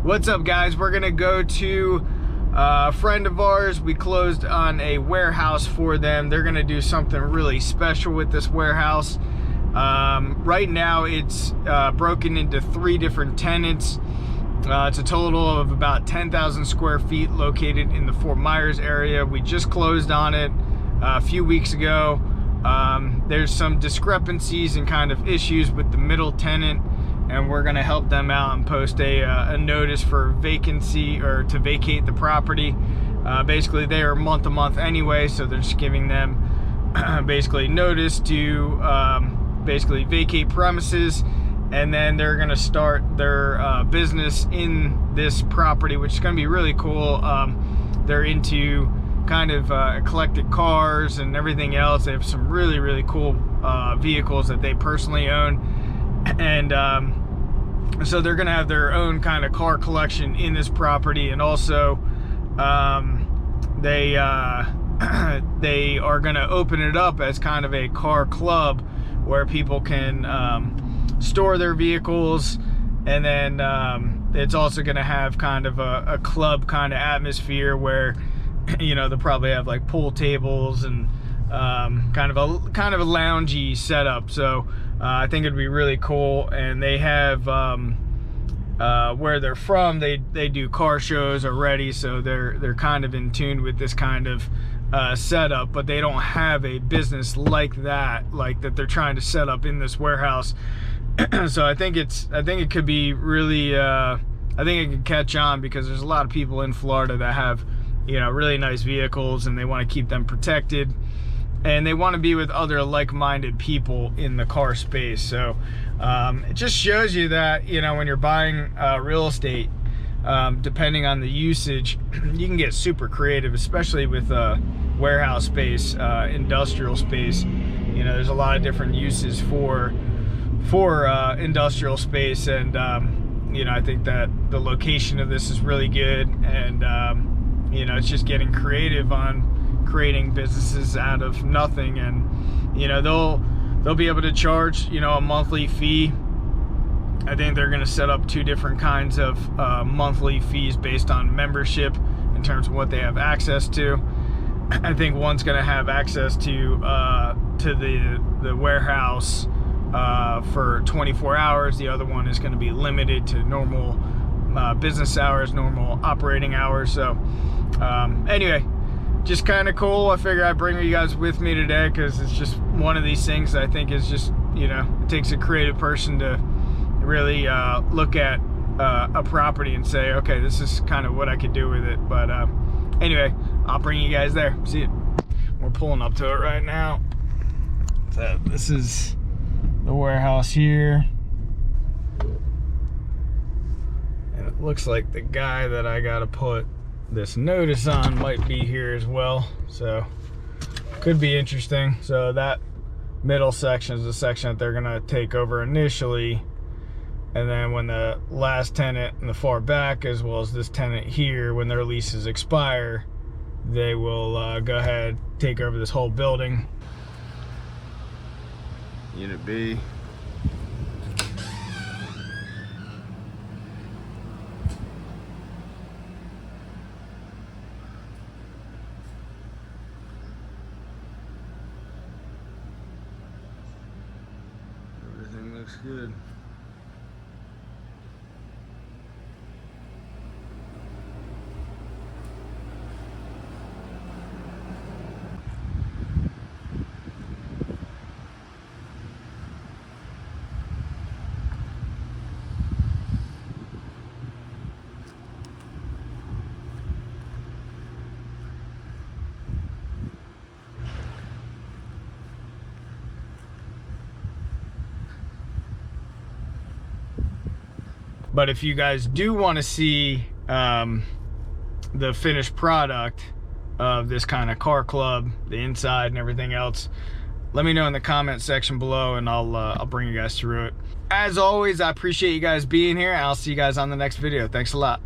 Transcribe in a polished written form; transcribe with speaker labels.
Speaker 1: What's up, guys? We're gonna go to a friend of ours. We closed on a warehouse for them. They're gonna do something really special with this warehouse. Right now it's broken into 3 different tenants. It's a total of about 10,000 square feet located in the Fort Myers area. We just closed on it a few weeks ago. There's some discrepancies and kind of issues with the middle tenant, and we're going to help them out and post a notice for vacancy, or to vacate the property. Basically, they are month to month anyway, so they're just giving them basically notice to basically vacate premises, and then they're going to start their business in this property, which is going to be really cool. They're into kind of eclectic cars and everything else. They have some really cool vehicles that they personally own, and so they're gonna have their own kind of car collection in this property. And also they are gonna open it up as kind of a car club where people can store their vehicles, and then it's also gonna have kind of a club kind of atmosphere where, you know, they'll probably have like pool tables and kind of a loungy setup. So I think it'd be really cool. And they have where they're from, they do car shows already, so they're kind of in tune with this kind of setup, but they don't have a business like that they're trying to set up in this warehouse. So I think it could be really I think it could catch on, because there's a lot of people in Florida that have, you know, really nice vehicles, and they want to keep them protected, and they want to be with other like-minded people in the car space. So it just shows you that, you know, when you're buying real estate, depending on the usage, you can get super creative, especially with warehouse space, industrial space. You know, there's a lot of different uses for industrial space, and you know, I think that the location of this is really good, and you know, it's just getting creative on creating businesses out of nothing. And you know, they'll be able to charge, you know, a monthly fee. I think they're going to set up 2 different kinds of monthly fees based on membership in terms of what they have access to. I think one's going to have access to the warehouse for 24 hours. The other one is going to be limited to normal business hours, normal operating hours. So anyway, just kind of cool. I figure I'd bring you guys with me today, because it's just one of these things that I think is just, you know, it takes a creative person to really look at a property and say, okay, this is kind of what I could do with it. But anyway, I'll bring you guys there. See it. We're pulling up to it right now. So this is the warehouse here, and it looks like the guy that I gotta put this notice on might be here as well, so could be interesting. So that middle section is the section that they're gonna take over initially, and then when the last tenant in the far back, as well as this tenant here, when their leases expire, they will go ahead, take over this whole building. Unit B. Everything looks good. But if you guys do want to see the finished product of this kind of car club, the inside and everything else, let me know in the comment section below, and I'll bring you guys through it. As always, I appreciate you guys being here, and I'll see you guys on the next video. Thanks a lot.